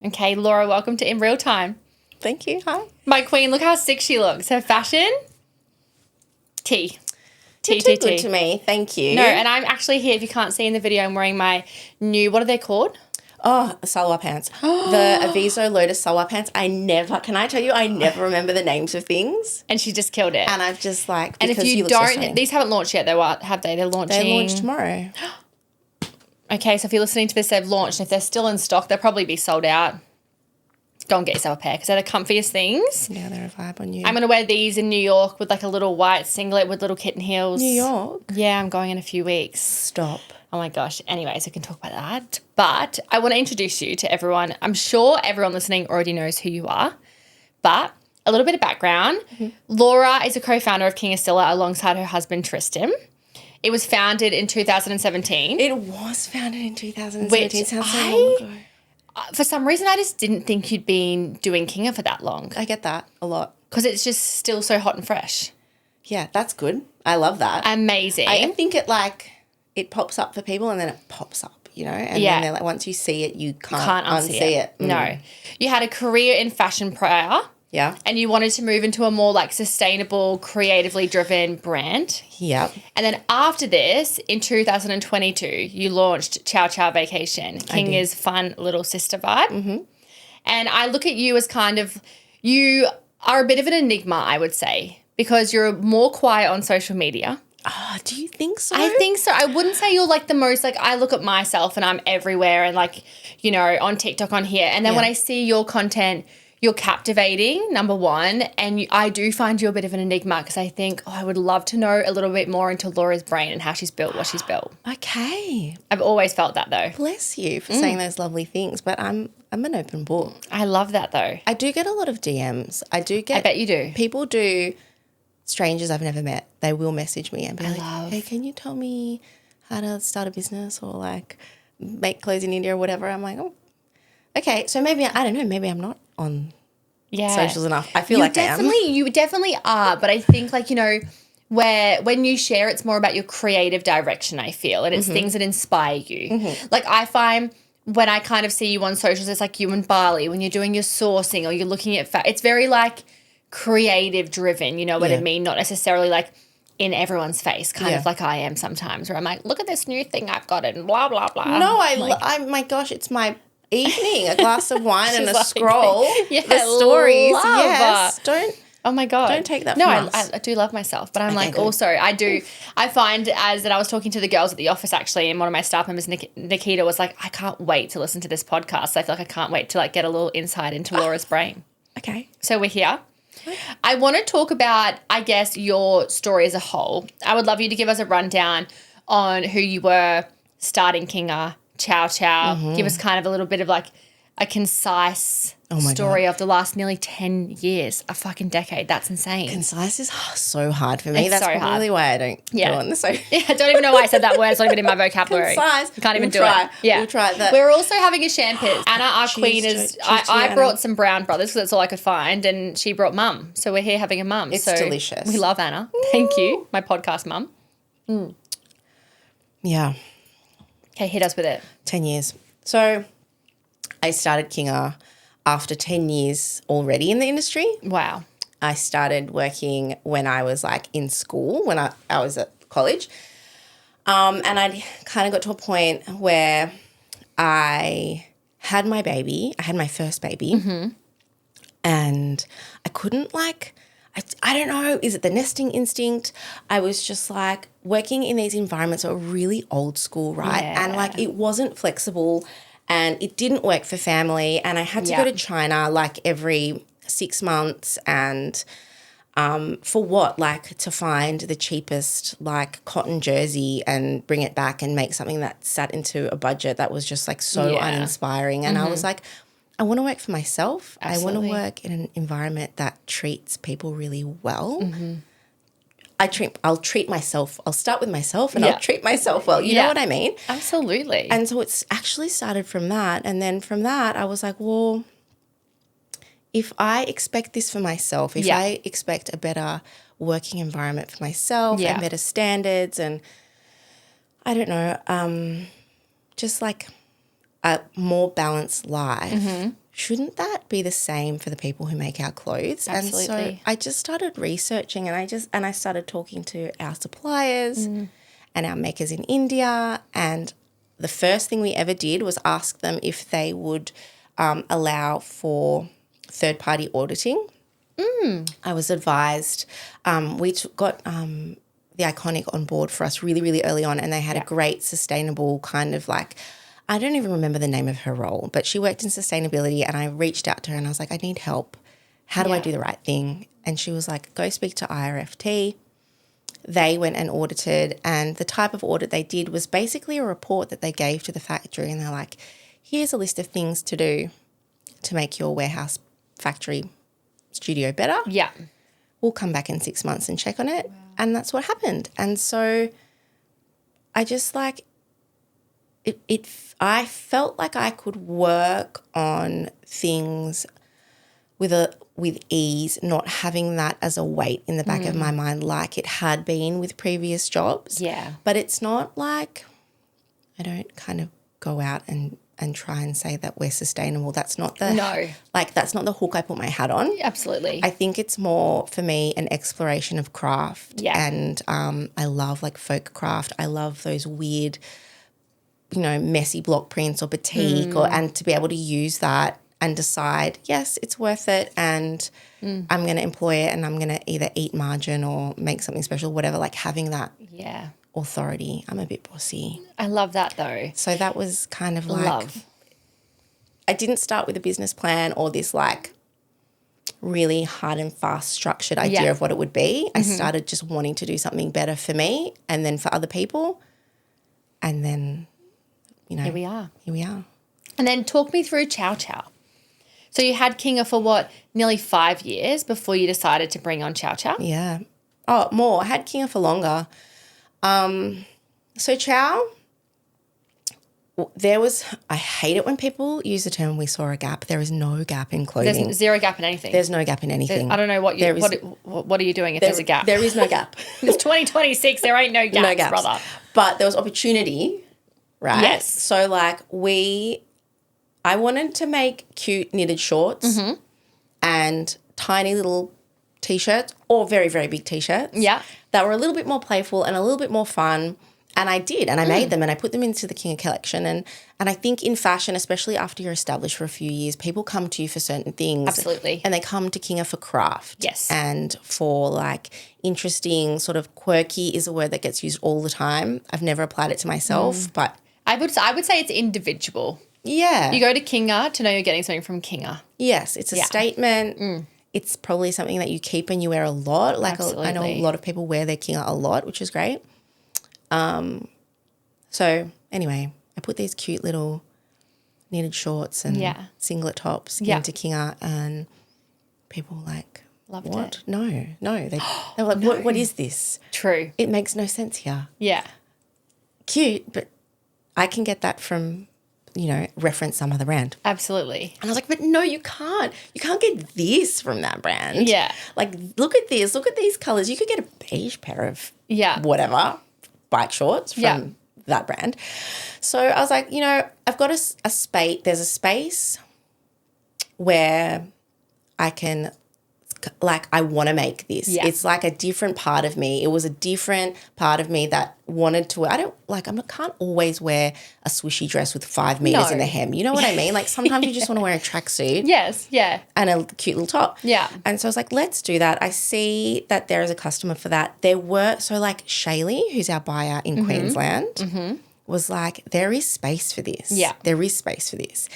Okay, Laura, welcome to In Real Time. Thank you. Hi. My queen, look how sick she looks. Her fashion, T. You're too good to me. Thank you. No, and I'm actually here. If you can't see in the video, I'm wearing my new, what are they called? Oh, salwar pants. The Aviso Lotus salwar pants. I never remember the names of things. And she just killed it. And I've just like, and if you don't, these haven't launched yet though, have they? They're launching. They launch tomorrow. Okay, so if you're listening to this, they've launched. And if they're still in stock, they'll probably be sold out. Go and get yourself a pair because they're the comfiest things. Yeah, they're a vibe on you. I'm going to wear these in New York with like a little white singlet with little kitten heels. New York? Yeah, I'm going in a few weeks. Stop. Oh my gosh. Anyways, we can talk about that. But I want to introduce you to everyone. I'm sure everyone listening already knows who you are. But a little bit of background. Mm-hmm. Laura is a co-founder of Kinga Csilla alongside her husband Tristan. It was founded in 2017. It was founded in 2017. Sounds so long ago. For some reason, I just didn't think you'd been doing Kinga for that long. I get that a lot. Because it's just still so hot and fresh. Yeah, that's good. I love that. Amazing. I think it pops up for people and then it pops up, you know? And then they're like, once you see it, you can't unsee it. No. You had a career in fashion prior. Yeah. And you wanted to move into a more like sustainable, creatively driven brand. Yeah. And then after this, in 2022, you launched Ciao Vacation, Kinga's fun little sister vibe. Mm-hmm. And I look at you as kind of, you are a bit of an enigma, I would say, because you're more quiet on social media. Oh, do you think so? I think so. I wouldn't say you're like the most, like I look at myself and I'm everywhere and like, you know, on TikTok, on here. And then when I see your content, you're captivating, number one, and I do find you a bit of an enigma because I think, I would love to know a little bit more into Laura's brain and how she's built what she's built. Okay. I've always felt that though. Bless you for saying those lovely things, but I'm an open book. I love that though. I do get a lot of DMs. I bet you do. People do, strangers I've never met, they will message me and be hey, can you tell me how to start a business or like make clothes in India or whatever? I'm like, oh, okay. So maybe, I don't know, maybe I'm not on socials enough. I feel like I am. You definitely are, but I think like, you know, when you share, it's more about your creative direction, I feel, and it's things that inspire you. Mm-hmm. Like I find when I kind of see you on socials, it's like you in Bali, when you're doing your sourcing or you're looking at it's very like creative driven, you know what I mean? Not necessarily like in everyone's face, kind of like I am sometimes, where I'm like, look at this new thing I've got and blah, blah, blah. No, my gosh, it's my evening, a glass of wine and a scroll. Yeah, the stories. Love. Yes. Oh my God. Don't take that from us. I do love myself, but I'm also, I find that I was talking to the girls at the office actually, and one of my staff members, Nikita, was like, I can't wait to listen to this podcast. I feel like I can't wait to like get a little insight into Laura's brain. Okay. So we're here. I want to talk about, I guess, your story as a whole. I would love you to give us a rundown on who you were starting Kinga, Ciao. Mm-hmm. Give us kind of a little bit of like a concise story of the last nearly 10 years, a fucking decade. That's insane. Concise is so hard for me. That's so probably why I don't go on this. I don't even know why I said that word. It's not even in my vocabulary. Concise. I can't even do it. Yeah. We'll try that. We're also having a shampoo. Anna, our queen, is... I brought some Brown Brothers because that's all I could find, and she brought mum. So we're here having a mum. It's delicious. We love Anna. Thank you, my podcast mum. Mm. Yeah. Okay, hit us with it. 10 years. So I started Kinga after 10 years already in the industry. Wow. I started working when I was like in school, when I was at college. And I kind of got to a point where I had my baby. I had my first baby. Mm-hmm. And I couldn't like... I don't know, is it the nesting instinct? I was just like working in these environments that were really old school, right? Yeah. And like it wasn't flexible and it didn't work for family, and I had to go to China like every 6 months and for what? Like to find the cheapest like cotton jersey and bring it back and make something that sat into a budget that was just like so uninspiring. And I was like, I want to work for myself. Absolutely. I want to work in an environment that treats people really well. Mm-hmm. I'll treat myself. I'll start with myself and I'll treat myself well. You know what I mean? Absolutely. And so it's actually started from that. And then from that, I was like, well, if I expect this for myself, if I expect a better working environment for myself and better standards and I don't know, just like a more balanced life, shouldn't that be the same for the people who make our clothes? Absolutely. And so I just started researching, and I started talking to our suppliers and our makers in India. And the first thing we ever did was ask them if they would allow for third-party auditing. I was advised. Got the Iconic on board for us really, really early on, and they had a great sustainable kind of like, I don't even remember the name of her role, but she worked in sustainability, and I reached out to her and I was like, I need help. How do I do the right thing? And she was like, go speak to IRFT. They went and audited, and the type of audit they did was basically a report that they gave to the factory, and they're like, here's a list of things to do to make your warehouse, factory, studio better. Yeah. We'll come back in 6 months and check on it. Wow. And that's what happened. And so I just like, I felt like I could work on things with ease, not having that as a weight in the back of my mind like it had been with previous jobs. Yeah. But it's not like I don't kind of go out and try and say that we're sustainable. That's not that's not the hook I put my hat on. Absolutely. I think it's more for me an exploration of craft. Yeah. And I love like folk craft. I love those weird, messy block prints or batik and to be able to use that and decide, yes, it's worth it and I'm going to employ it and I'm going to either eat margin or make something special, whatever, like having that authority. I'm a bit bossy. I love that though. So that was kind of like, I didn't start with a business plan or this like really hard and fast structured idea of what it would be. I started just wanting to do something better for me and then for other people. And then, Here we are. And then talk me through Ciao. So you had Kinga for what, nearly 5 years before you decided to bring on Ciao? Yeah. Oh, more. I had Kinga for longer. So Ciao, I hate it when people use the term we saw a gap. There is no gap in clothing. There's zero gap in anything. There's no gap in anything. I don't know what are you doing if there's a gap? There is no gap. It's 2026. There ain't no gaps, no gaps, brother. But there was opportunity, right? Yes. So like I wanted to make cute knitted shorts and tiny little T-shirts or very, very big T-shirts. Yeah. That were a little bit more playful and a little bit more fun. And I did, and I made them and I put them into the Kinga collection. And I think in fashion, especially after you're established for a few years, people come to you for certain things. Absolutely. And they come to Kinga for craft. Yes. And for like interesting, sort of quirky is a word that gets used all the time. I've never applied it to myself, but I would say it's individual. Yeah. You go to Kinga to know you're getting something from Kinga. Yes, it's a statement. It's probably something that you keep and you wear a lot. Like I know a lot of people wear their Kinga a lot, which is great. So anyway, I put these cute little knitted shorts and singlet tops into Kinga and people were like, loved what? it. No. They were like, what is this? True. It makes no sense here. Yeah. Cute, but I can get that from, reference some other brand. Absolutely. And I was like, but no, you can't. You can't get this from that brand. Yeah. Like, look at this. Look at these colours. You could get a beige pair of whatever, bike shorts from that brand. So I was like, I've got a space. There's a space where I can, like, I want to make this. Yeah. It's like a different part of me. It was a different part of me that wanted to, I can't always wear a swishy dress with 5 meters in the hem. You know what I mean? Like sometimes you just want to wear a tracksuit. Yes, yeah. And a cute little top. Yeah. And so I was like, let's do that. I see that there is a customer for that. Shaylee, who's our buyer in Queensland, was like, there is space for this. Yeah. There is space for this.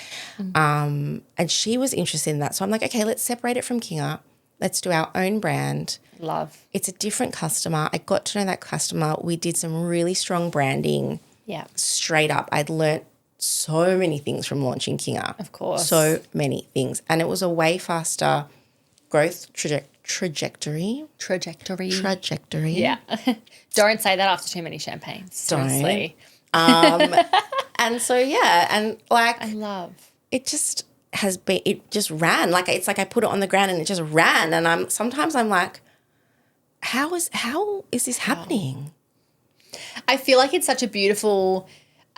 And she was interested in that. So I'm like, okay, let's separate it from Kinga. Let's do our own brand. Love. It's a different customer. I got to know that customer. We did some really strong branding. Yeah. Straight up. I'd learnt so many things from launching Kinga. Of course. So many things. And it was a way faster growth trajectory. Yeah. Don't say that after too many champagnes. Don't. Honestly. And so, and like. I love. It just ran. Like, it's like I put it on the ground and it just ran. And sometimes I'm like, how is this happening? I feel like it's such a beautiful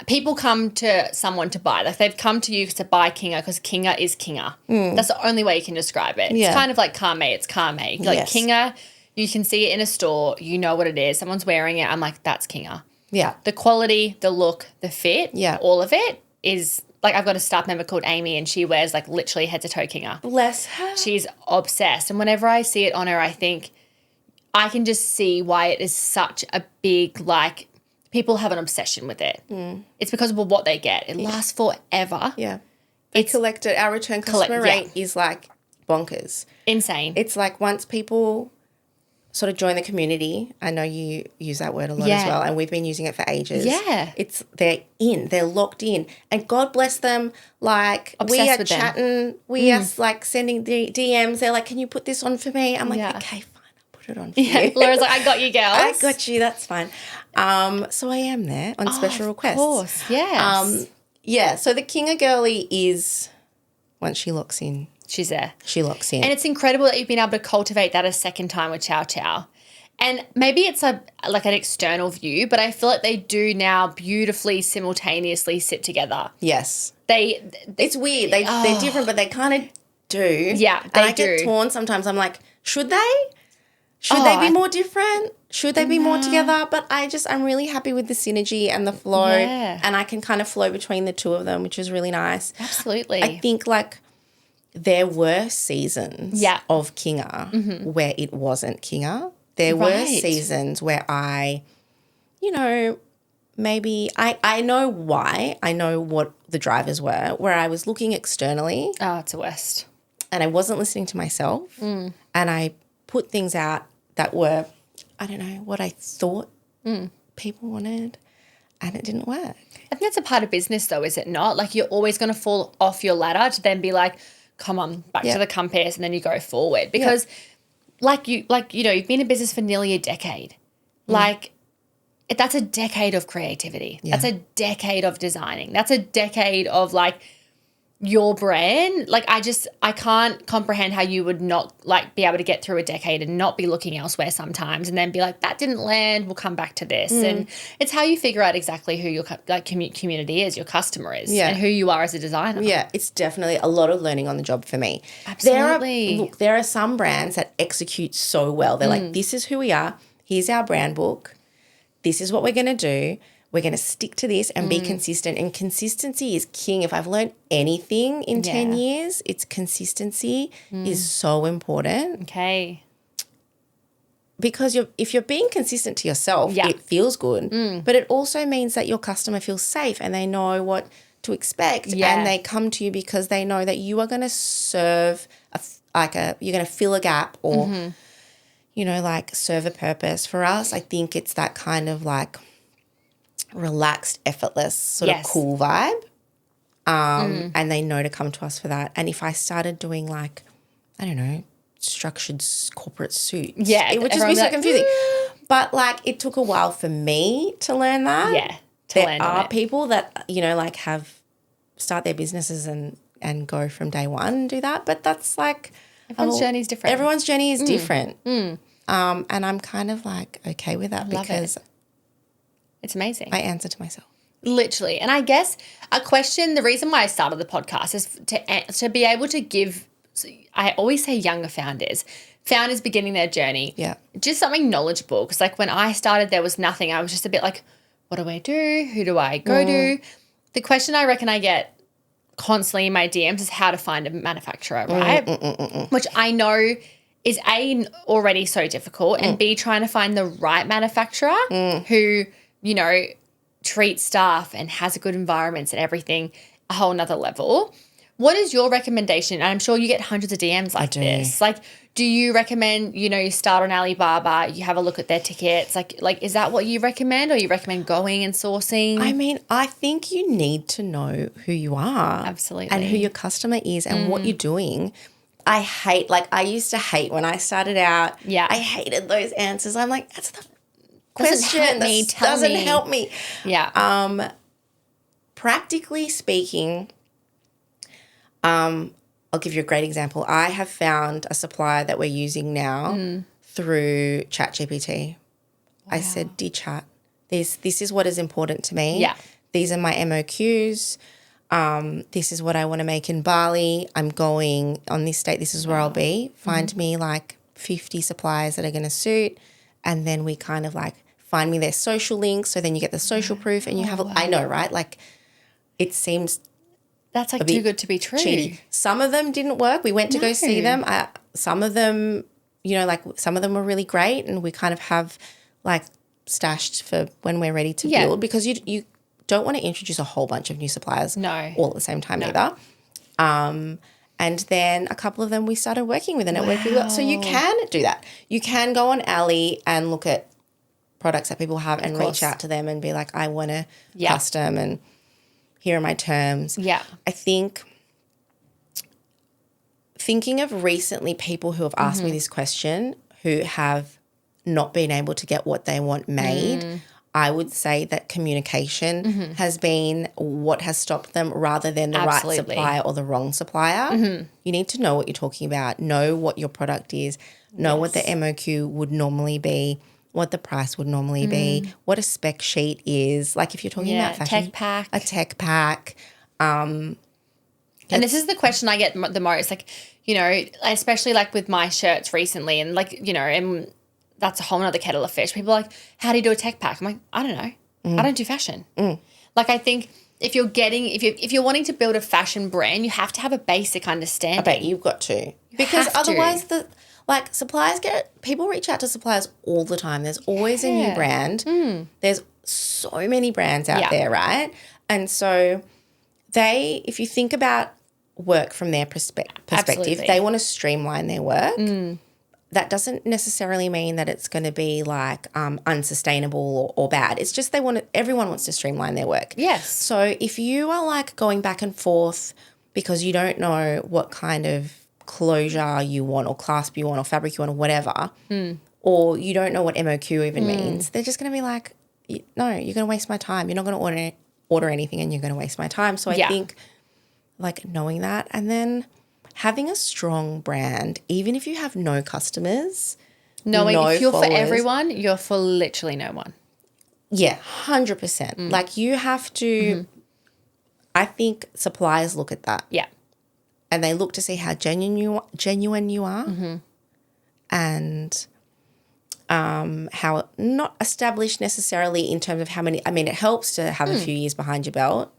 people come to someone to buy. Like they've come to you to buy Kinga because Kinga is Kinga. That's the only way you can describe it. Yeah. It's kind of like Kaarme. It's Kaarme. Like Yes. Kinga, you can see it in a store. You know what it is. Someone's wearing it. I'm like, that's Kinga. Yeah. The quality, the look, the fit, Yeah. all of it is like I've got a staff member called Amy and she wears like literally head to toe Kinga. Bless her. She's obsessed. And whenever I see it on her, I think I can just see why it is such a big, like, people have an obsession with it. It's because of what they get. It lasts forever. Yeah. They collect it. Our return customer rate is like bonkers. Insane. It's like once people sort of join the community, I know you use that word a lot Yeah. as well, and we've been using it for ages. Yeah. They're locked in. And God bless them, like Obsessed we are with them. chatting, we are like sending DMs, they're like, can you put this on for me? I'm like, Yeah. okay, fine, I'll put it on for you. Laura's like, I got you, girls. I got you, that's fine. So I am there on special requests. Of course, yes. Yeah, so the Kinga girlie is, once she locks in, She's there. she locks in. And it's incredible that you've been able to cultivate that a second time with Ciao. And maybe it's like an external view, but I feel like they do now beautifully simultaneously sit together. Yes. It's weird. They're different, but they kind of do. Yeah, and they I get do. torn sometimes. I'm like, should they? Should they be more different? Should they be more together? But I'm really happy with the synergy and the flow. Yeah. And I can kind of flow between the two of them, which is really nice. Absolutely. I think like there were seasons of Kinga where it wasn't Kinga. There were Right. seasons where I, maybe I know why. I know what the drivers were, where I was looking externally it's a West. and I wasn't listening to myself and I put things out that were, I don't know, what I thought people wanted and it didn't work. I think that's a part of business though, is it not? Like you're always going to fall off your ladder to then be like, come on, back to the compass, and then you go forward. Because you've been in business for nearly a decade. Like that's a decade of creativity. Yeah. That's a decade of designing. That's a decade of like your brand. Like I can't comprehend how you would not like be able to get through a decade and not be looking elsewhere sometimes and then be like, that didn't land, we'll come back to this. And it's how you figure out exactly who your community is, your customer is, and who you are as a designer. Yeah, it's definitely a lot of learning on the job for me. Absolutely. There are some brands that execute so well. They're like, this is who we are. Here's our brand book. This is what we're going to do. We're going to stick to this and be consistent. And consistency is king. If I've learned anything in 10 years, it's consistency is so important. Okay. Because if you're being consistent to yourself, it feels good. But it also means that your customer feels safe and they know what to expect. Yeah. And they come to you because they know that you are going to serve, you're going to fill a gap or, serve a purpose. For us, I think it's that kind of like relaxed, effortless, sort of cool vibe. And they know to come to us for that. And if I started doing like, I don't know, structured corporate suits, it would just be so confusing. But like it took a while for me to learn that. Yeah. There are people that, start their businesses and go from day one and do that. But that's like Everyone's journey is different. Everyone's journey is different. And I'm kind of like okay with that because it's amazing. I answer to myself. Literally. And I guess the reason why I started the podcast is to be able to give, I always say younger founders beginning their journey. Yeah. Just something knowledgeable. Because like when I started, there was nothing. I was just a bit like, what do I do? Who do I go to? The question I reckon I get constantly in my DMs is how to find a manufacturer, right? Which I know is A, already so difficult, and B, trying to find the right manufacturer who, treats staff and has a good environments and everything, a whole nother level. What is your recommendation? And I'm sure you get hundreds of DMs like this. Like, do you recommend, you start on Alibaba, you have a look at their tickets? Like, is that what you recommend, or you recommend going and sourcing? I mean, I think you need to know who you are. Absolutely. And who your customer is and what you're doing. I used to hate when I started out. Yeah. I hated those answers. I'm like, that's the Doesn't question. help me. Help me. Yeah. Practically speaking, I'll give you a great example. I have found a supplier that we're using now through ChatGPT. I said, dear Chat, this is what is important to me. Yeah. these are my MOQs. This is what I want to make in Bali. I'm going on this date. This is where I'll be. Find me like 50 suppliers that are going to suit. And then we kind of like find me their social links. So then you get the social proof and you have, I know, right? Like it seems that's like too good to be true. Cheaty. Some of them didn't work. We went to go see them. Some of them, you know, like some of them were really great and we kind of have like stashed for when we're ready to build because you don't want to introduce a whole bunch of new suppliers all at the same time either. And then a couple of them we started working with and it worked really well. So you can do that. You can go on Ali and look at products that people have and reach out to them and be like, I want to custom and here are my terms. Yeah. I think thinking of recently people who have asked me this question who have not been able to get what they want made, I would say that communication has been what has stopped them rather than the right supplier or the wrong supplier. You need to know what you're talking about, know what your product is, know what the MOQ would normally be, what the price would normally be, what a spec sheet is. Like if you're talking about fashion, a tech pack. And this is the question I get the most, like, you know, especially like with my shirts recently and like, you know, and that's a whole nother kettle of fish. People are like, how do you do a tech pack? I'm like, I don't know. I don't do fashion. Like I think if you're wanting to build a fashion brand, you have to have a basic understanding. I bet you've got to. Because otherwise suppliers people reach out to suppliers all the time. There's always a new brand. There's so many brands out there, right? And so if you think about work from their perspective, they want to streamline their work. That doesn't necessarily mean that it's going to be like unsustainable or bad. It's just everyone wants to streamline their work. Yes. So if you are like going back and forth because you don't know what kind of closure you want or clasp you want or fabric you want or whatever, or you don't know what MOQ even means, they're just going to be like, no, you're going to waste my time. You're not going to order anything and you're going to waste my time. So I think like knowing that and then having a strong brand, even if you have no customers, knowing if you're followers, for everyone, you're for literally no one. Yeah, 100%. Like you have to, I think suppliers look at that. Yeah. And they look to see how genuine you are and how not established necessarily in terms of how many, I mean, it helps to have a few years behind your belt.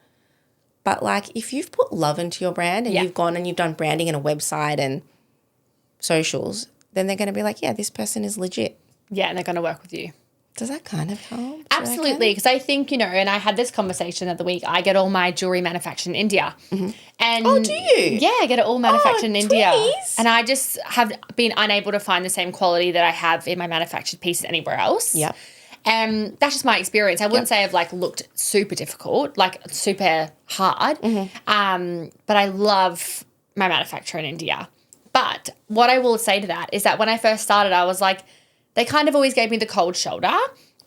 But like if you've put love into your brand and you've gone and you've done branding and a website and socials, then they're going to be like, yeah, this person is legit. Yeah, and they're going to work with you. Does that kind of help? Absolutely, because I think, you know, and I had this conversation the other week, I get all my jewelry manufactured in India. And oh, do you? Yeah, I get it all manufactured in India. Twinnies. And I just have been unable to find the same quality that I have in my manufactured pieces anywhere else. Yep. And that's just my experience. I wouldn't say I've like looked super difficult, like super hard. But I love my manufacturer in India. But what I will say to that is that when I first started, I was like, they kind of always gave me the cold shoulder.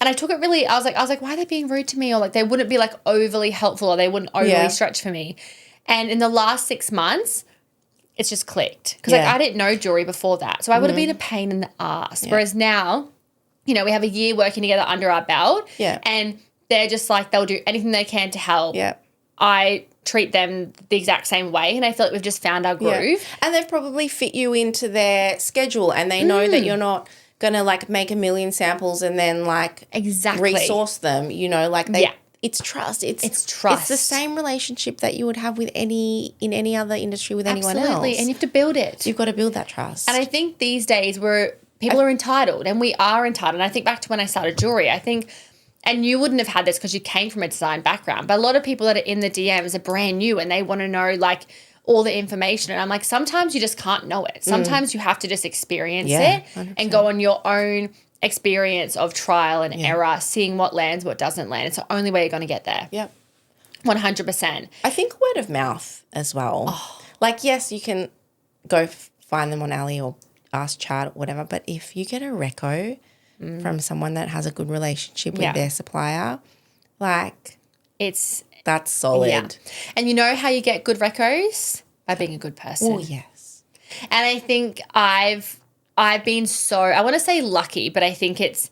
And I took it really, I was like, why are they being rude to me? Or like they wouldn't be like overly helpful or they wouldn't overly stretch for me. And in the last 6 months, it's just clicked. Because like I didn't know jewelry before that. So I would have been a pain in the ass. Whereas now, you know, we have a year working together under our belt. And they're just like, they'll do anything they can to help. I treat them the exact same way and I feel like we've just found our groove. And they've probably fit you into their schedule and they know that you're not going to like make a million samples and then like resource them, you know, like it's trust. It's trust. It's the same relationship that you would have with in any other industry with anyone else. Absolutely. And you have to build it. You've got to build that trust. And I think these days people are entitled and we are entitled. And I think back to when I started jewelry, I think, and you wouldn't have had this because you came from a design background, but a lot of people that are in the DMs are brand new and they want to know like all the information. And I'm like, sometimes you just can't know it. Sometimes you have to just experience it 100%. And go on your own experience of trial and error, seeing what lands, what doesn't land. It's the only way you're going to get there. Yep. 100%. I think word of mouth as well. Like, yes, you can go find them on Ali or ask Chart or whatever, but if you get a reco from someone that has a good relationship with their supplier, like that's solid. Yeah. And you know how you get good recos? By being a good person. Oh, yes. And I think I've been so, I want to say lucky, but I think it's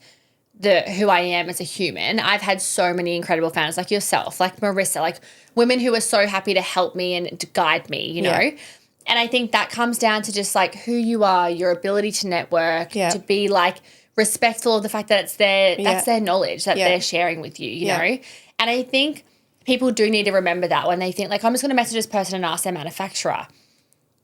who I am as a human. I've had so many incredible founders like yourself, like Marissa, like women who are so happy to help me and to guide me, you know? And I think that comes down to just like who you are, your ability to network, to be like respectful of the fact that that's their knowledge that they're sharing with you, you know? And I think people do need to remember that when they think like, I'm just going to message this person and ask their manufacturer.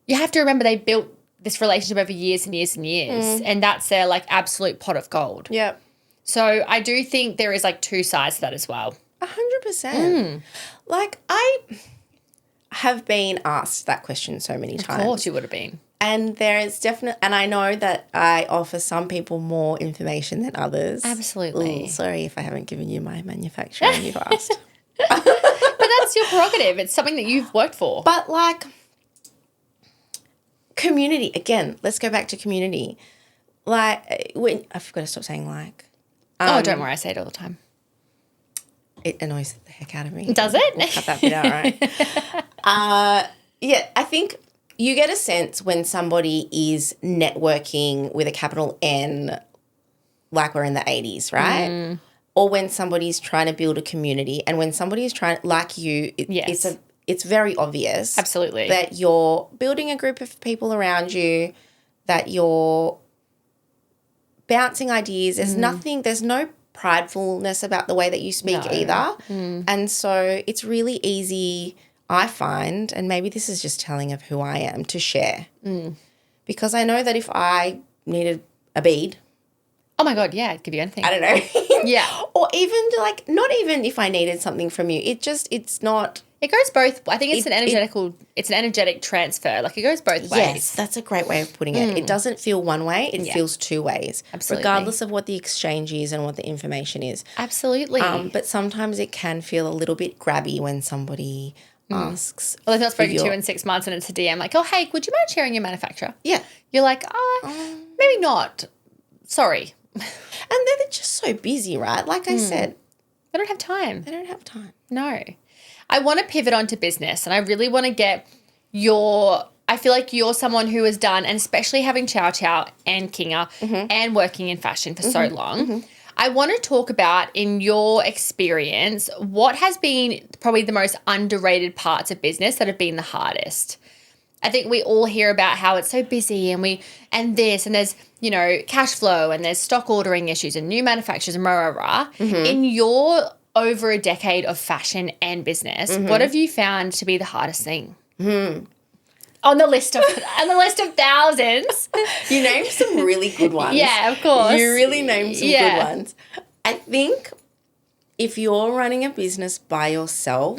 You have to remember they built this relationship over years and years and years, and that's their like absolute pot of gold. Yep. So I do think there is like two sides to that as well. 100%. Like I have been asked that question so many times. Of course you would have been. And there is definitely, and I know that I offer some people more information than others. Absolutely. Ooh, sorry if I haven't given you my manufacturer and you've asked. But that's your prerogative. It's something that you've worked for. But like community, again, let's go back to community. Like when I've got to stop saying like. Don't worry, I say it all the time. It annoys the heck out of me. Does it? We'll cut that bit out, right? Yeah, I think you get a sense when somebody is networking with a capital N, like we're in the 80s, right? Or when somebody's trying to build a community, and when somebody is trying, like you, it's very obvious. Absolutely. That you're building a group of people around you, that you're bouncing ideas. There's there's no pridefulness about the way that you speak either. And so it's really easy, I find, and maybe this is just telling of who I am, to share. Because I know that if I needed a bead. Oh my God, yeah, I'd give you anything. I don't know. Yeah. Or even like, not even if I needed something from you. It's not. It goes both. I think it's an energetic transfer. Like it goes both ways. Yes, that's a great way of putting it. It doesn't feel one way. It feels two ways. Absolutely. Regardless of what the exchange is and what the information is. Absolutely. But sometimes it can feel a little bit grabby when somebody asks. Well, I've not spoken to you in 6 months and it's a DM like, oh, hey, would you mind sharing your manufacturer? Yeah. You're like, maybe not. Sorry. And they're just so busy, right? Like I said. They don't have time. They don't have time. No. I want to pivot onto business, and I really want to get I feel like you're someone who has done, and especially having Ciao and Kinga and working in fashion for so long. I want to talk about, in your experience, what has been probably the most underrated parts of business that have been the hardest. I think we all hear about how it's so busy and there's, you know, cash flow and there's stock ordering issues and new manufacturers and rah, rah, rah. In your over a decade of fashion and business, what have you found to be the hardest thing? On the list of thousands. You named some really good ones. Yeah, of course. You really named some good ones. I think if you're running a business by yourself,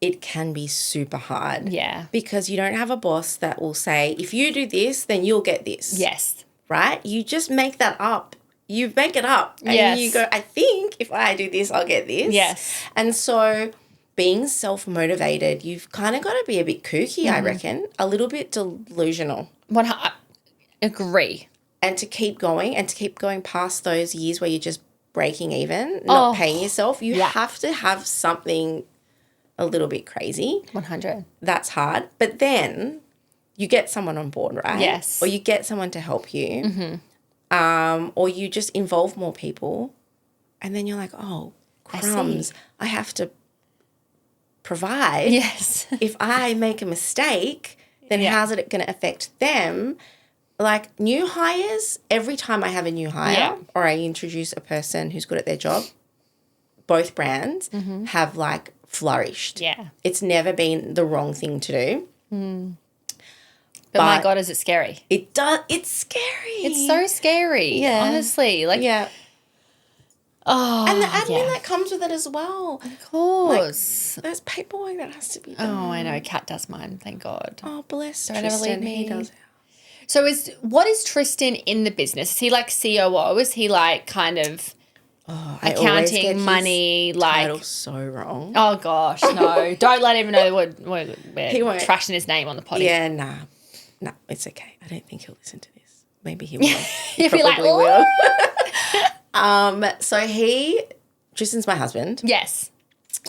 it can be super hard. Yeah. Because you don't have a boss that will say, if you do this, then you'll get this. Yes. Right? You just make that up. You make it up. And you go, I think if I do this, I'll get this. Yes. And so being self-motivated, you've kind of got to be a bit kooky, I reckon, a little bit delusional. Agree. And to keep going past those years where you're just breaking even, not paying yourself, you have to have something a little bit crazy. 100. That's hard. But then you get someone on board, right? Yes. Or you get someone to help you. Or you just involve more people. And then you're like, oh, crumbs. I have to provide. Yes. If I make a mistake, then how's it going to affect them? Like new hires, every time I have a new hire or I introduce a person who's good at their job, both brands have like flourished. Yeah. It's never been the wrong thing to do. But my God, is it scary? It does. It's scary. It's so scary. Yeah. Honestly. Like, oh, and the admin that comes with it as well. Of course. Like, there's paperwork that has to be done. Oh, I know. Kat does mine. Thank God. Oh, bless Don't Tristan. ever leave me. He does. So what is Tristan in the business? Is he like COO? Is he like kind of accounting, money, like title so wrong? Oh gosh, no! Don't let him know we're trashing his name on the podcast. Yeah, nah, it's okay. I don't think he'll listen to this. Maybe he will. He You'll be like, will. So Tristan's my husband. Yes.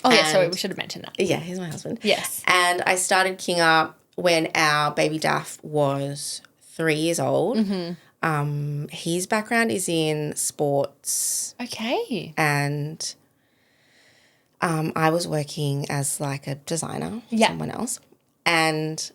Oh yeah, sorry, we should have mentioned that. Yeah, he's my husband. Yes. And I started Kinga when our baby Daff was 3 years old. His background is in sports, Okay. and I was working as like a designer for someone else. And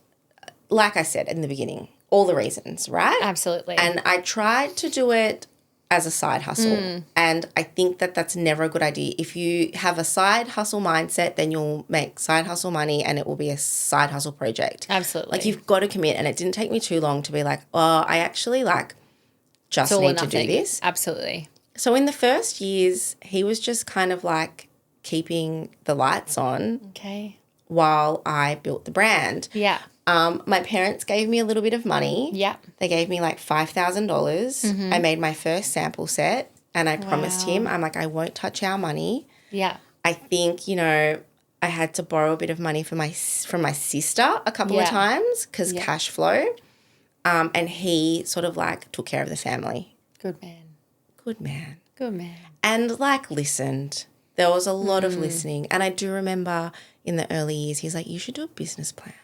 like I said in the beginning, all the reasons, right? Absolutely. And I tried to do it as a side hustle. And I think that that's never a good idea. If you have a side hustle mindset, then you'll make side hustle money and it will be a side hustle project. Absolutely. Like you've got to commit. And it didn't take me too long to be like, oh, I actually like just need to do this. Absolutely. So in the first years, he was just kind of like keeping the lights on Okay. while I built the brand. Yeah. My parents gave me a little bit of money. Yeah. They gave me like $5,000. I made my first sample set and I promised him, I'm like, I won't touch our money. Yeah. I think, you know, I had to borrow a bit of money from my sister a couple of times because cash flow. And he sort of like took care of the family. Good man. Good man. Good man. And like listened. There was a lot of listening. And I do remember in the early years, he's like, you should do a business plan.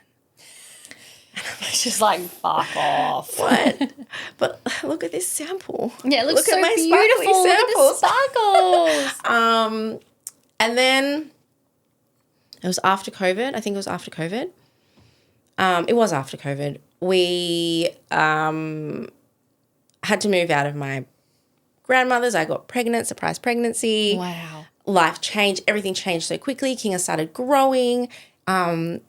It's just like, fuck off. What? But look at this sample. Yeah, it looks look so at my beautiful. sparkly Look at the sparkles. And then it was after COVID. I think it was after COVID. It was after COVID. We had to move out of my grandmother's. I got pregnant, surprise pregnancy. Wow. Life changed. Everything changed so quickly. Kinga started growing.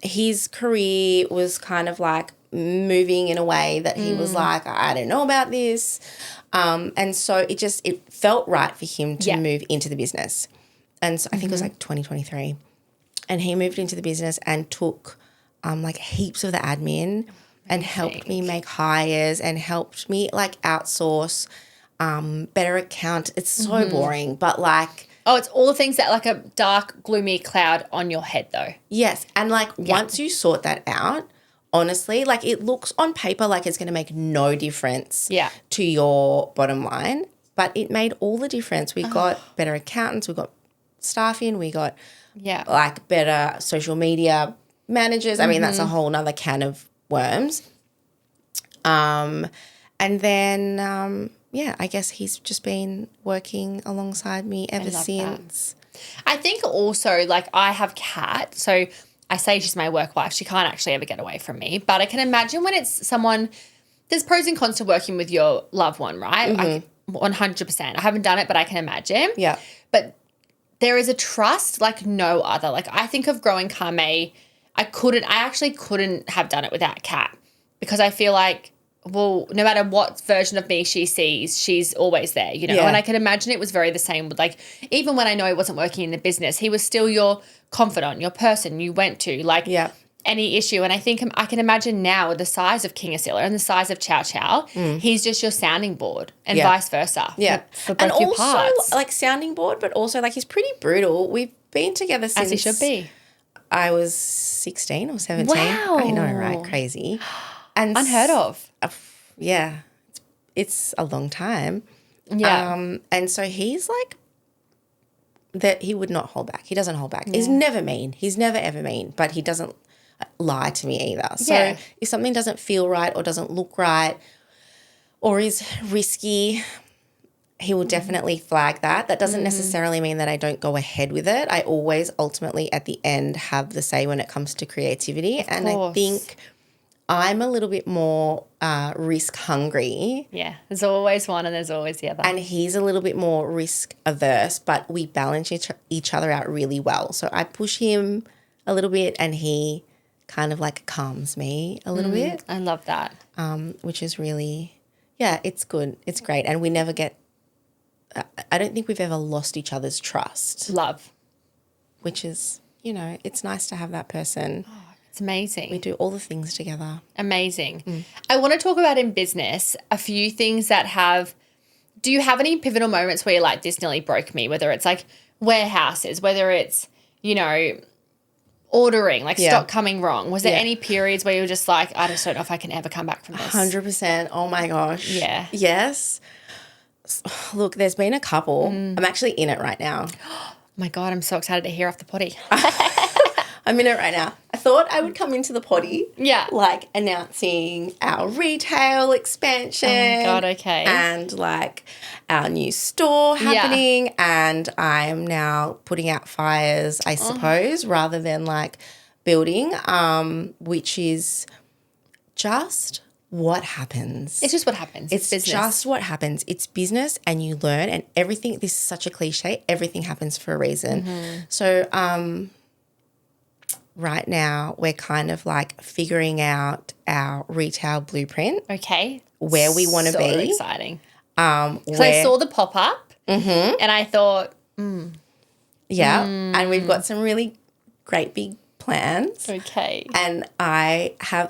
His career was kind of like moving in a way that he was like, I don't know about this. And so it felt right for him to move into the business. And so I think it was like 2023. And he moved into the business and took like heaps of the admin and helped me make hires and helped me like outsource, better account. It's so boring, but like, Oh, it's all the things that like a dark, gloomy cloud on your head though. yes. And like once you sort that out, honestly, like it looks on paper like it's going to make no difference to your bottom line, but it made all the difference. We got better accountants, we got staff in, we got like better social media managers. I mean, that's a whole nother can of worms. And then, I guess he's just been working alongside me ever since. I think also like I have Kat, so I say she's my work wife. She can't actually ever get away from me, but I can imagine when it's someone, there's pros and cons to working with your loved one, right? 100%. I haven't done it, but I can imagine. Yeah. But there is a trust like no other. Like I think of growing Kaarme, I actually couldn't have done it without Kat because I feel like, well, no matter what version of me she sees, she's always there, you know? Yeah. And I can imagine it was very the same with like, even when I know he wasn't working in the business, he was still your confidant, your person you went to, like any issue. And I think I can imagine now with the size of Kinga and the size of Ciao, he's just your sounding board and vice versa. Yeah. For both your parts. like sounding board, but also like he's pretty brutal. We've been together since. As he should be. I was 16 or 17. Wow. I know, right? Crazy. And Unheard of. Yeah. It's a long time. Yeah. And so he's like, that he would not hold back. He doesn't hold back. He's never mean. He's never ever mean, but he doesn't lie to me either. So if something doesn't feel right or doesn't look right or is risky, he will definitely flag that. That doesn't necessarily mean that I don't go ahead with it. I always ultimately at the end have the say when it comes to creativity. And I think I'm a little bit more risk hungry. Yeah, there's always one and there's always the other. And he's a little bit more risk averse, but we balance each other out really well. So I push him a little bit and he kind of like calms me a little bit. I love that. Which is really, it's good. It's great. And we never get, I don't think we've ever lost each other's trust. Love. Which is, it's nice to have that person. It's amazing. We do all the things together. Amazing. I want to talk about in business a few things that do you have any pivotal moments where you're like, this nearly broke me, whether it's like warehouses, whether it's, ordering, like stock coming wrong. Was there any periods where you were just like, I just don't know if I can ever come back from this? 100%. Oh my gosh. Yeah. Yes. Look, there's been a couple. I'm actually in it right now. Oh my God, I'm so excited to hear off the potty. I'm in it right now. I thought I would come into the potty. Yeah. Like announcing our retail expansion. Oh my God, okay. And like our new store happening. And I'm now putting out fires, I suppose, rather than like building, which is just what happens. It's just what happens. It's business. Just what happens. It's business and you learn and everything. This is such a cliche. Everything happens for a reason. So right now we're kind of like figuring out our retail blueprint. Okay. Where we want to be. So exciting. Because I saw the pop-up and I thought, yeah. And we've got some really great big plans. okay. And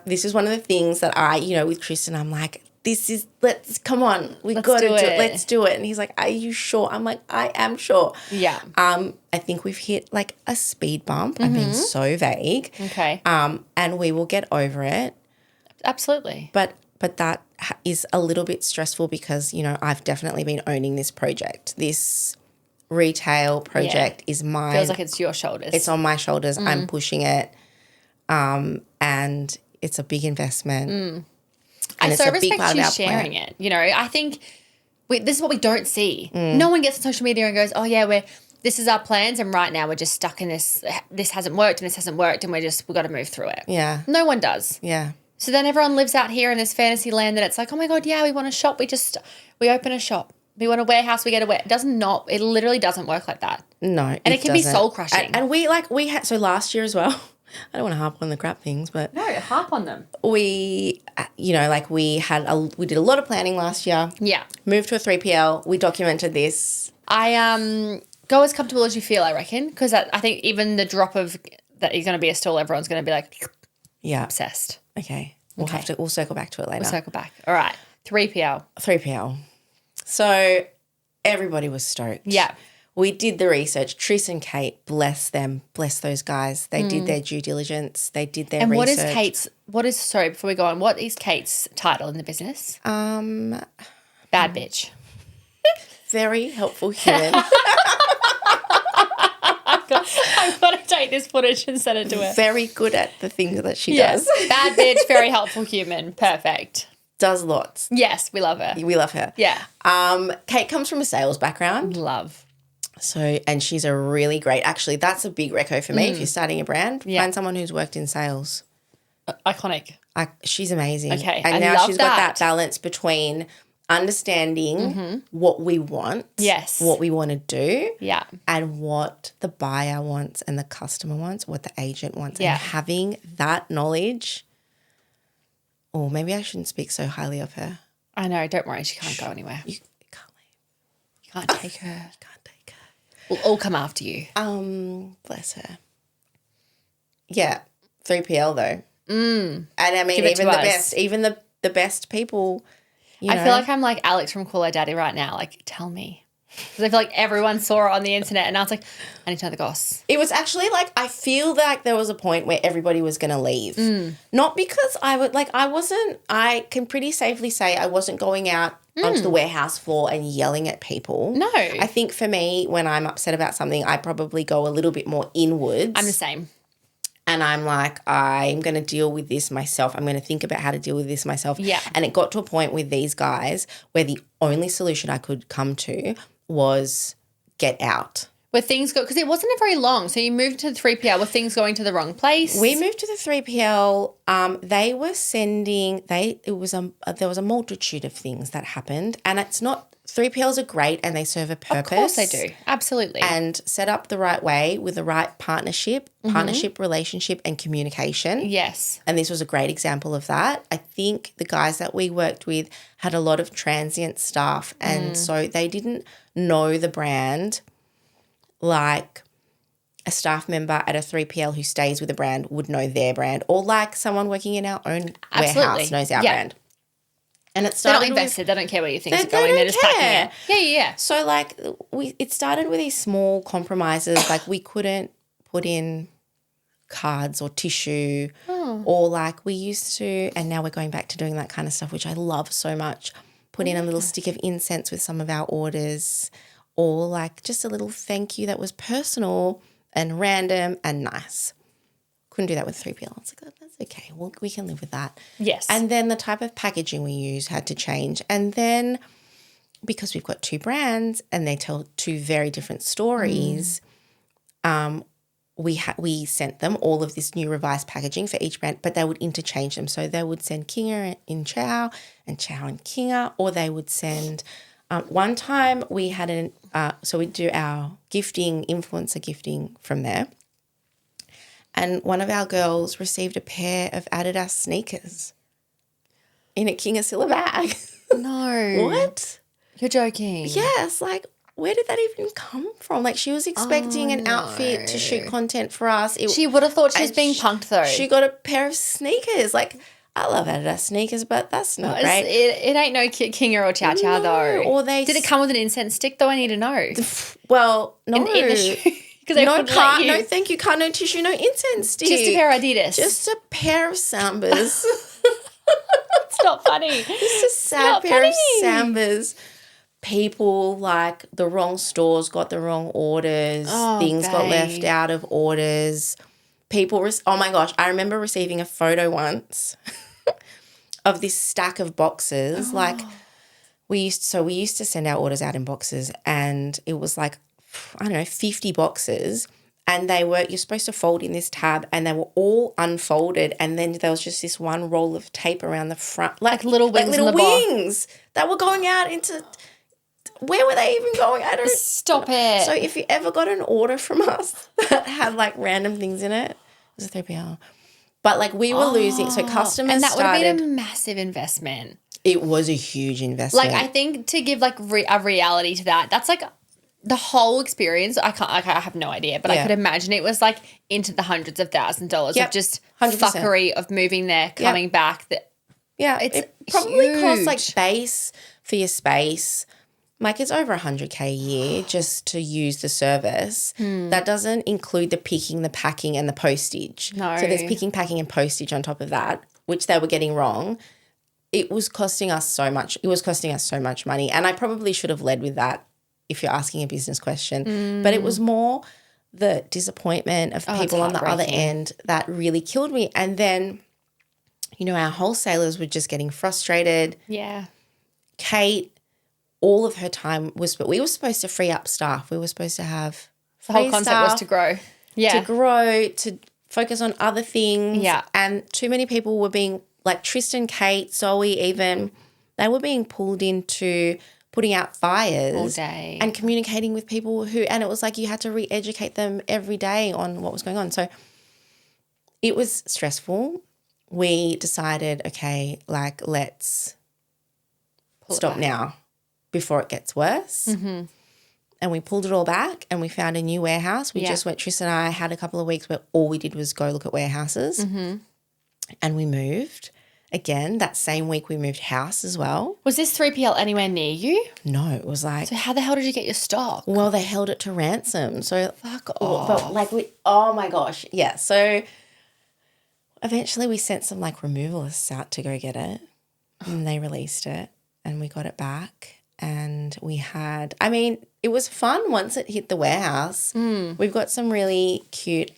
this is one of the things that with Kristen, I'm like, come on, we've got to do it. Let's do it. And he's like, are you sure? I'm like, I am sure. Yeah. I think we've hit like a speed bump. I'm being so vague. Okay. And we will get over it. Absolutely. But that is a little bit stressful because, I've definitely been owning this project. This retail project is mine. Feels like it's your shoulders. It's on my shoulders. I'm pushing it. And it's a big investment. And I it's so a big respect part of you our sharing plan. it. I think this is what we don't see. No one gets on social media and goes, oh yeah, this is our plans and right now we're just stuck in this. This hasn't worked and this hasn't worked and we've got to move through it. Yeah. No one does. Yeah. So then everyone lives out here in this fantasy land that it's like, oh my God, yeah, we want a shop. We open a shop. We want a warehouse, we get a warehouse. It literally doesn't work like that. No, and it can be soul crushing. And we had, so last year as well, I don't want to harp on the crap things, but. No, harp on them. We, we did a lot of planning last year. Yeah. Moved to a 3PL. We documented this. Go as comfortable as you feel, I reckon. Because I think even the drop of that you're going to be a stall, everyone's going to be like, yeah, obsessed. Okay. We'll circle back to it later. We'll circle back. All right. 3PL. 3PL. So everybody was stoked. Yeah. We did the research. Trish and Kate, bless them, bless those guys. They did their due diligence. They did their research. And sorry, before we go on, what is Kate's title in the business? Bad bitch. Very helpful human. I've got to take this footage and send it to her. Very good at the things that she does. Bad bitch, very helpful human. Perfect. Does lots. Yes, we love her. We love her. Yeah. Kate comes from a sales background. Love. So, and she's a really great, actually, that's a big reco for me. If you're starting a brand, find someone who's worked in sales. Iconic. She's amazing. Okay, and I now love she's that. got that balance between understanding what we want, yes, what we want to do, yeah, and what the buyer wants and the customer wants, what the agent wants, and having that knowledge. Or maybe I shouldn't speak so highly of her. I know. Don't worry, she can't go anywhere. You can't leave. You can't take her. You can't take her. We'll all come after you. Bless her. Yeah, 3PL though. And I mean, even the best people. I feel like I'm like Alex from Call Her Daddy right now. Like, tell me. Because I feel like everyone saw it on the internet and I was like, I need to know the goss. It was actually like, I feel like there was a point where everybody was going to leave. Not because I can pretty safely say I wasn't going out onto the warehouse floor and yelling at people. No. I think for me, when I'm upset about something, I probably go a little bit more inwards. I'm the same. And I'm like, I'm going to deal with this myself. I'm going to think about how to deal with this myself. Yeah. And it got to a point with these guys where the only solution I could come to was get out. Where things go, because it wasn't very long. So you moved to the 3PL. Were things going to the wrong place? We moved to the 3PL. They were sending, there was a multitude of things that happened. And it's not, 3PLs are great and they serve a purpose. Of course they do. Absolutely. And set up the right way with the right partnership, relationship and communication. Yes. And this was a great example of that. I think the guys that we worked with had a lot of transient staff and so they didn't know the brand like a staff member at a 3PL who stays with a brand would know their brand or like someone working in our own warehouse knows our brand. And it started. They're not invested. They don't care where you think it's going. They're just packing it. Yeah. So like it started with these small compromises. Like we couldn't put in cards or tissue or like we used to, and now we're going back to doing that kind of stuff, which I love so much. Put in a little stick of incense with some of our orders or like just a little thank you that was personal and random and nice. couldn't do that with 3PL. I was like, oh, that's okay. Well, we can live with that. Yes. And then the type of packaging we use had to change. And then because we've got two brands and they tell two very different stories, we sent them all of this new revised packaging for each brand, but they would interchange them. So they would send Kinga in Ciao and Ciao in Kinga, or they would send one time we had so we do our gifting, influencer gifting from there. And one of our girls received a pair of Adidas sneakers in a Kinga Csilla bag. No. What? You're joking. Yes, like where did that even come from? Like she was expecting an outfit to shoot content for us. She would have thought she was being punked though. She got a pair of sneakers. Like I love Adidas sneakers, but that's not great. It ain't no Kinga or Ciao Ciao though. Or did it come with an incense stick though? I need to know. Well, no. In the shoe. No, thank you. No tissue, no incense stick. Just a pair of Adidas. Just a pair of Sambas. It's not funny. Just a sad pair of Sambas. People, like the wrong stores got the wrong orders. Things got left out of orders. People, oh my gosh, I remember receiving a photo once of this stack of boxes. Like we used to send our orders out in boxes, and it was like, I don't know, 50 boxes, and you're supposed to fold in this tab, and they were all unfolded, and then there was just this one roll of tape around the front, like little wings, that were going out into. Where were they even going? I don't Stop it. So if you ever got an order from us that had like random things in it, it was a 3PL. But like we were losing, so customers and that would have been a massive investment. It was a huge investment. Like I think to give like a reality to that, that's like the whole experience. I have no idea, but I could imagine it was like into the hundreds of $1,000s of just 100%. Fuckery of moving there, coming back. It probably costs like base for your space. Like it's over $100K a year just to use the service. That doesn't include the picking, the packing, and the postage. No. So there's picking, packing, and postage on top of that, which they were getting wrong. It was costing us so much. It was costing us so much money, and I probably should have led with that if you're asking a business question. But it was more the disappointment of people on the other end that really killed me. And then, our wholesalers were just getting frustrated. Yeah. Kate, all of her time we were supposed to free up staff. We were supposed to have the whole concept was to grow. Yeah. To grow, to focus on other things. Yeah. And too many people were being, like Tristan, Kate, Zoe even, they were being pulled into putting out fires. All day. And communicating with people and it was like you had to re-educate them every day on what was going on. So it was stressful. We decided, okay, like let's stop now before it gets worse. Mm-hmm. And we pulled it all back and we found a new warehouse. Tristan and I had a couple of weeks where all we did was go look at warehouses. Mm-hmm. And we moved. Again, that same week we moved house as well. Was this 3PL anywhere near you? No, it was like... So how the hell did you get your stock? Well, they held it to ransom. So fuck off. But oh my gosh. Yeah, so eventually we sent some like removalists out to go get it and they released it and we got it back. And we had, it was fun once it hit the warehouse. We've got some really cute,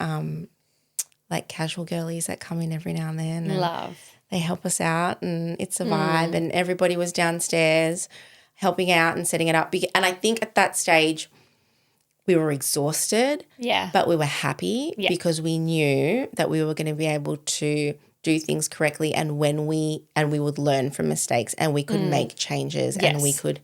like casual girlies that come in every now and then. And love. They help us out and it's a vibe and everybody was downstairs helping out and setting it up. And I think at that stage we were exhausted. Yeah. But we were happy because we knew that we were going to be able to do things correctly and we would learn from mistakes and we could make changes and we could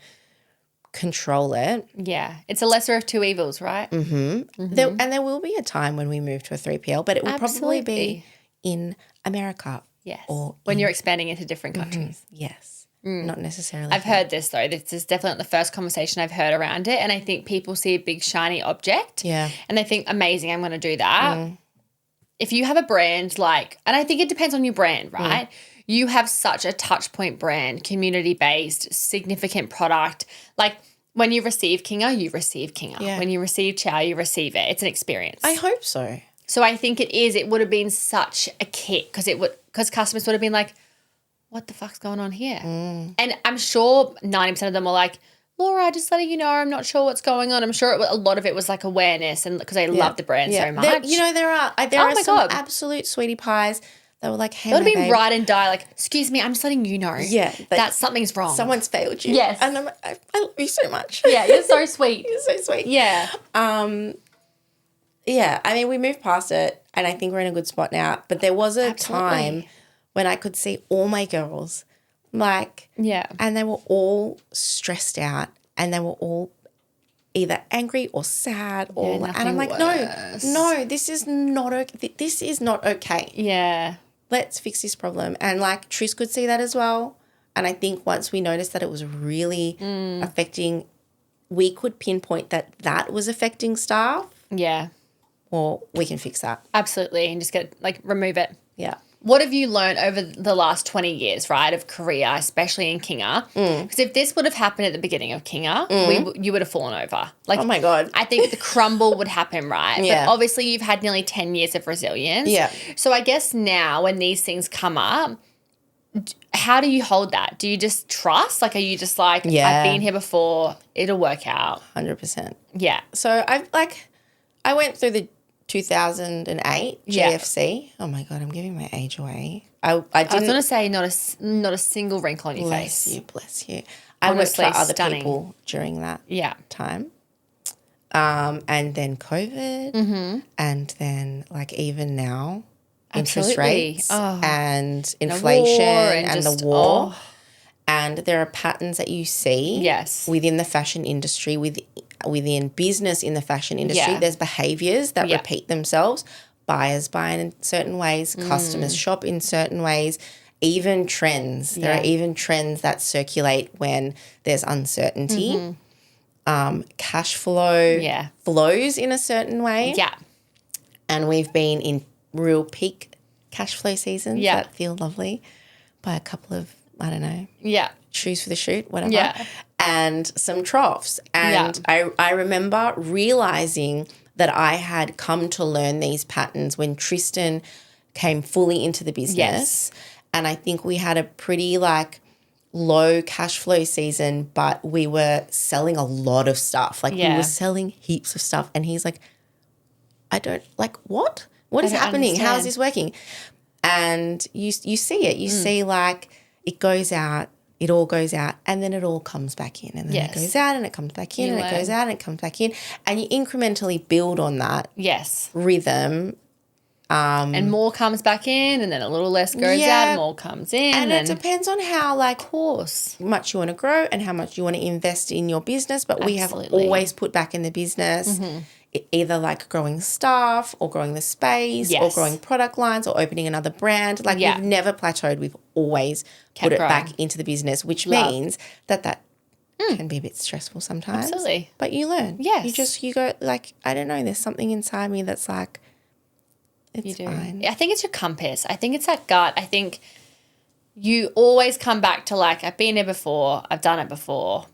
control it. Yeah. It's a lesser of two evils, right? Mm-hmm. There will be a time when we move to a 3PL, but it will probably be in America. Yes. Or when you're expanding into different countries. Yes. Not necessarily. I've heard this though. This is definitely not the first conversation I've heard around it. And I think people see a big shiny object. Yeah. And they think, amazing, I'm going to do that. If you have a brand and I think it depends on your brand, right? You have such a touch point brand, community-based, significant product. Like when you receive Kinga, you receive Kinga. Yeah. When you receive Ciao, you receive it. It's an experience. I hope so. So I think it would have been such a kick because customers would have been like, what the fuck's going on here? And I'm sure 90% of them were like, Laura, just letting you know, I'm not sure what's going on. I'm sure a lot of it was like awareness and because they love the brand so much. There are some absolute sweetie pies that were like, hey, it would have been babe. ride and die, like, excuse me, I'm just letting you know that something's wrong. Someone's failed you. Yes. And I'm like, I love you so much. Yeah, you're so sweet. You're so sweet. Yeah. Yeah, I mean, we moved past it and I think we're in a good spot now. But there was a time when I could see all my girls, like, and they were all stressed out and they were all either angry or sad or and I'm like, no, this is not okay. This is not okay. Yeah. Let's fix this problem. And like Tris could see that as well. And I think once we noticed that it was really affecting, we could pinpoint that was affecting staff. Yeah. Or we can fix that. Absolutely. And just remove it. Yeah. What have you learned over the last 20 years, right, of career, especially in Kinga? Because if this would have happened at the beginning of Kinga, you would have fallen over. Like, oh, my God. I think the crumble would happen, right? Yeah. But obviously you've had nearly 10 years of resilience. Yeah. So I guess now when these things come up, how do you hold that? Do you just trust? Like, are you just like, I've been here before, it'll work out? 100%. Yeah. So I went through the 2008 GFC. Oh my God, I'm giving my age away. I was going to say not a single wrinkle on your face. Bless you. I worked for other people during that time. And then COVID and then like even now interest rates and inflation and the war. And there are patterns that you see within the fashion industry, within business in the fashion industry. There's behaviours that repeat themselves. Buyers buy in certain ways, customers shop in certain ways, even trends. There are even trends that circulate when there's uncertainty. Cash flow flows in a certain way. Yeah. And we've been in real peak cash flow seasons that feel lovely by a couple of, I don't know. Yeah. Shoes for the shoot, whatever. Yeah. And some troughs. And I remember realising that I had come to learn these patterns when Tristan came fully into the business. Yes. And I think we had a pretty low cash flow season, but we were selling a lot of stuff. We were selling heaps of stuff. And he's like, I don't, what? What is happening? How is this working? And you see it. You see it goes out, it all goes out, and then it all comes back in. And then it goes out and it comes back in, and it goes out and it comes back in. And you incrementally build on that rhythm. And more comes back in, and then a little less goes out, and more comes in. And it depends on how much you want to grow and how much you want to invest in your business. But we have always put back in the business. Either growing staff or growing the space or growing product lines or opening another brand. We've never plateaued. We've always put it back into the business, which means that can be a bit stressful sometimes. Absolutely. But you learn. Yes. You go I don't know, there's something inside me that's it's fine. I think it's your compass. I think it's that gut. I think you always come back to I've been here before. I've done it before.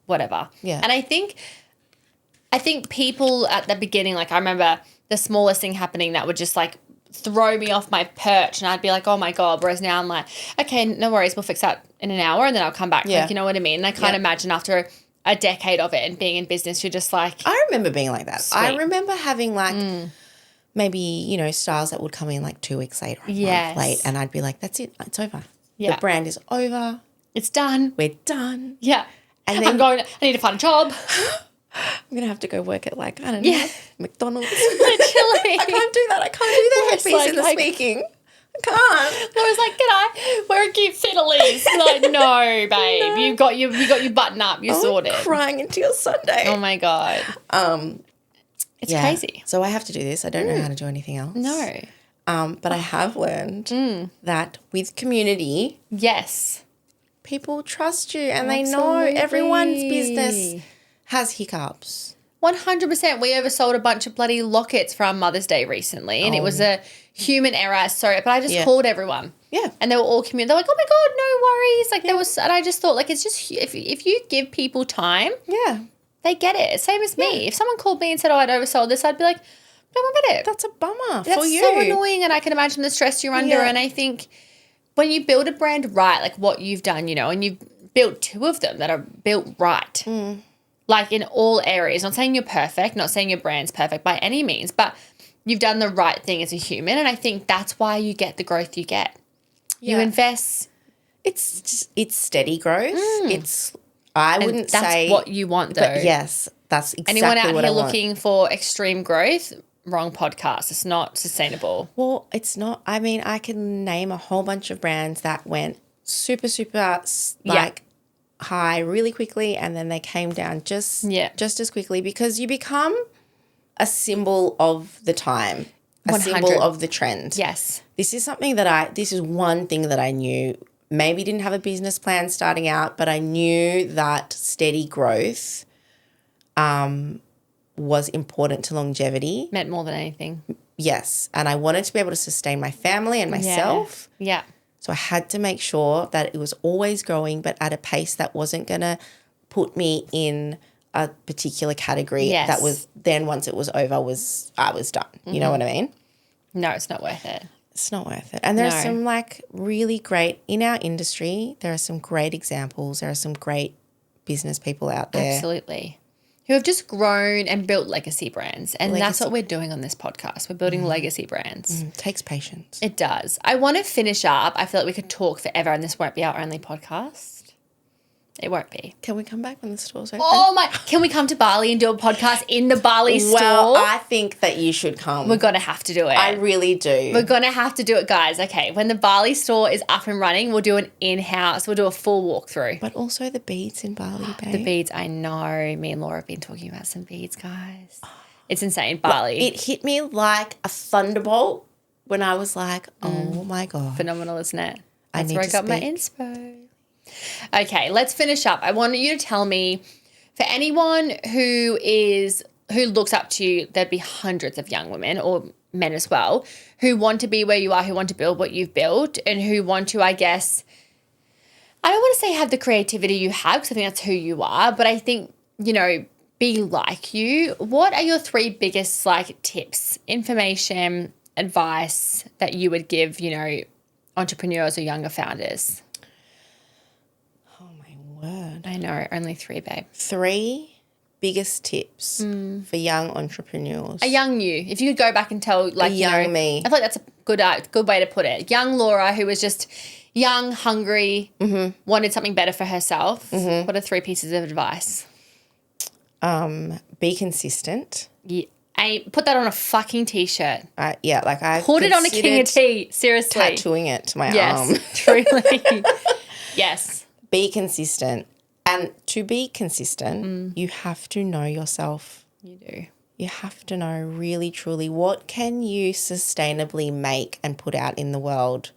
Whatever. Yeah. And I think people at the beginning, I remember the smallest thing happening that would just throw me off my perch, and I'd be like, oh my God. Whereas now I'm like, okay, no worries. We'll fix that in an hour and then I'll come back. You know what I mean? And I can't imagine after a decade of it and being in business, you're just I remember being like that. Sweet. I remember having maybe, styles that would come in 2 weeks later or a month late, and I'd be like, that's it. It's over. Yeah. The brand is over. It's done. We're done. Yeah. And then I need to find a job. I'm going to have to go work at I don't know, McDonald's. Literally. I can't do that. I can't do the headpiece in the speaking. I can't. I was like, g'day, wear a cute fit at least. No, babe. No. You got your button up. You're sorted. Crying until Sunday. Oh, my God. It's crazy. So I have to do this. I don't know how to do anything else. No. But I have learned that with community. Yes. People trust you and they know everyone's business has hiccups. 100%. We oversold a bunch of bloody lockets for our Mother's Day recently, and it was a human error. Sorry, but I just called everyone. Yeah. And they were all community. They're like, oh my God, no worries. There was, and I just thought it's just, if you give people time, they get it. Same as me. If someone called me and said, oh, I'd oversold this, I'd be like, don't get it. That's a bummer for you. That's so annoying, and I can imagine the stress you're under. And I think when you build a brand right, what you've done, and you've built 2 of them that are built right. Like in all areas. Not saying you're perfect, not saying your brand's perfect by any means, but you've done the right thing as a human. And I think that's why you get the growth you get. You invest. It's steady growth. I wouldn't that's say. That's what you want though. But yes, that's exactly Anyone out what here I want. looking for extreme growth, wrong podcast. It's not sustainable. Well, it's not. I mean, I can name a whole bunch of brands that went super, like high really quickly, and then they came down just as quickly because you become a symbol of the time, a 100. symbol of the trend. Yes. This is one thing that I knew. Maybe didn't have a business plan starting out, but I knew that steady growth was important to longevity. Meant more than anything. Yes. And I wanted to be able to sustain my family and myself. Yeah. So I had to make sure that it was always growing, but at a pace that wasn't going to put me in a particular category. Yes. That was then once it was over, I was done. You know what I mean? No, it's not worth it. It's not worth it. And there are some like really great, in our industry, there are some great examples. There are some great business people out there. Absolutely. Who have just grown and built legacy brands. And that's what we're doing on this podcast. We're building legacy brands. It takes patience. It does. I want to finish up. I feel like we could talk forever and this won't be our only podcast. It won't be. Can we come back when the store's open? Oh my, can we come to Bali and do a podcast in the Bali store? Well, I think that you should come. We're going to have to do it. I really do. We're going to have to do it, guys. Okay, when the Bali store is up and running, we'll do an in-house. We'll do a full walkthrough. But also the beads in Bali, babe. The beads, I know. Me and Laura have been talking about some beads, guys. It's insane. Bali. It hit me like a thunderbolt when I was like, oh my God. Phenomenal, isn't it? I That's need where I to got my speak. inspo. Okay, let's finish up. I want you to tell me, for anyone who looks up to you, there'd be hundreds of young women or men as well who want to be where you are, who want to build what you've built and who want to, I guess, I don't want to say have the creativity you have because I think that's who you are, but I think, be like you. What are your 3 biggest tips, information, advice that you would give, entrepreneurs or younger founders? Word. I know, only 3, babe. 3 biggest tips for young entrepreneurs. A young you. If you could go back and tell, young me. I feel like that's a good way to put it. Young Laura, who was just young, hungry, wanted something better for herself. What are 3 pieces of advice? Be consistent. Yeah. Put that on a fucking t-shirt. I put it on a Kinga tee. Seriously, tattooing it to my arm. Yes, truly. Yes. Be consistent. And to be consistent, you have to know yourself. You do. You have to know really, truly what can you sustainably make and put out in the world.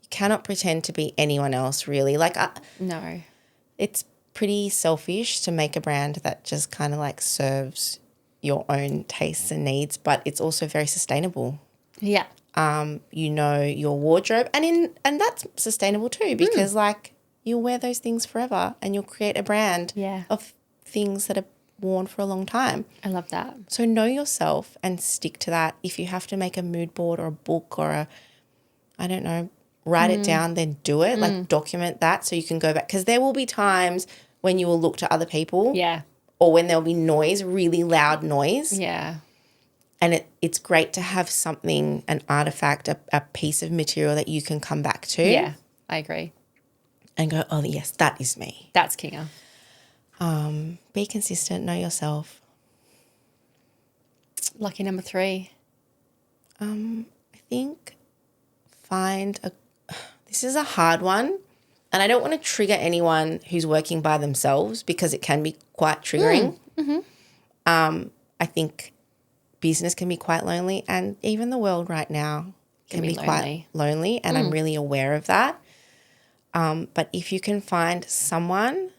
You cannot pretend to be anyone else, really. No. It's pretty selfish to make a brand that just kind of serves your own tastes and needs, but it's also very sustainable. Yeah. Your wardrobe and that's sustainable too because you'll wear those things forever and you'll create a brand of things that are worn for a long time. I love that. So know yourself and stick to that. If you have to make a mood board or a book or write it down, then do it. Document that so you can go back. Because there will be times when you will look to other people. Yeah. Or when there'll be noise, really loud noise. Yeah. And it's great to have something, an artifact, a piece of material that you can come back to. Yeah, I agree. And go, oh, yes, that is me. That's Kinga. Be consistent, know yourself. Lucky number 3. I think this is a hard one. And I don't want to trigger anyone who's working by themselves because it can be quite triggering. I think business can be quite lonely and even the world right now can be quite lonely and I'm really aware of that. But if you can find someone,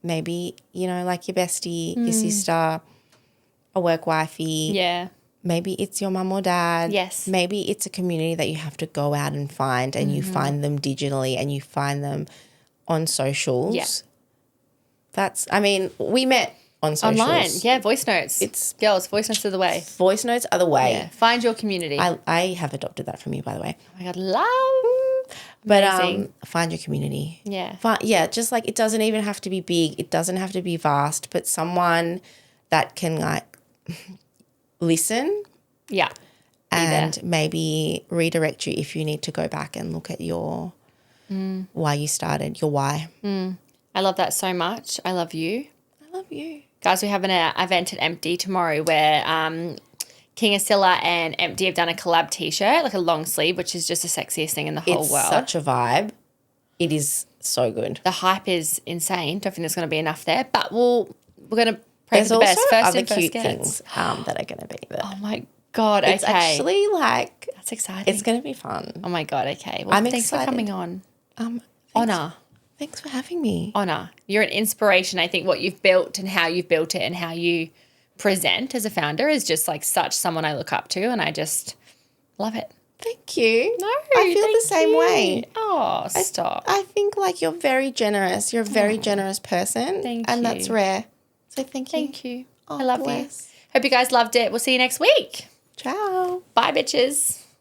maybe, like your bestie, your sister, a work wifey. Yeah. Maybe it's your mum or dad. Yes. Maybe it's a community that you have to go out and find and you find them digitally and you find them on socials. Yeah. We met on socials. Online. Yeah, voice notes. Girls, voice notes are the way. Voice notes are the way. Yeah. Find your community. I have adopted that from you, by the way. Oh my God, love. But Amazing. find your community. Yeah. Just like it doesn't even have to be big. It doesn't have to be vast, but someone that can like listen Yeah. and maybe redirect you if you need to go back and look at your why you started, your why. I love that so much. I love you. I love you. Guys, we have an event at Empty tomorrow where Kinga, Csilla and Empty have done a collab T-shirt, like a long sleeve, which is just the sexiest thing in the whole It's world. such a vibe. It is so good. The hype is insane. Don't think there's going to be enough there, but we're going to pray There's for the best. also First other in, first cute gets. things that are going to be there. Oh my God, It's okay. actually like, That's exciting. it's going to be fun. Oh my God, okay. Well, I'm thanks excited. for coming on. Honour. Thanks for having me. Honour. You're an inspiration. I think what you've built and how you've built it and how you present as a founder is just like such someone I look up to, and I just love it. Thank you. No, I feel the same way. Oh, stop. I think like you're very generous. You're a very generous person. Thank and you. that's rare. So thank you. Thank you. Oh, I love bless. you. Hope you guys loved it. We'll see you next week. Ciao. Bye, bitches.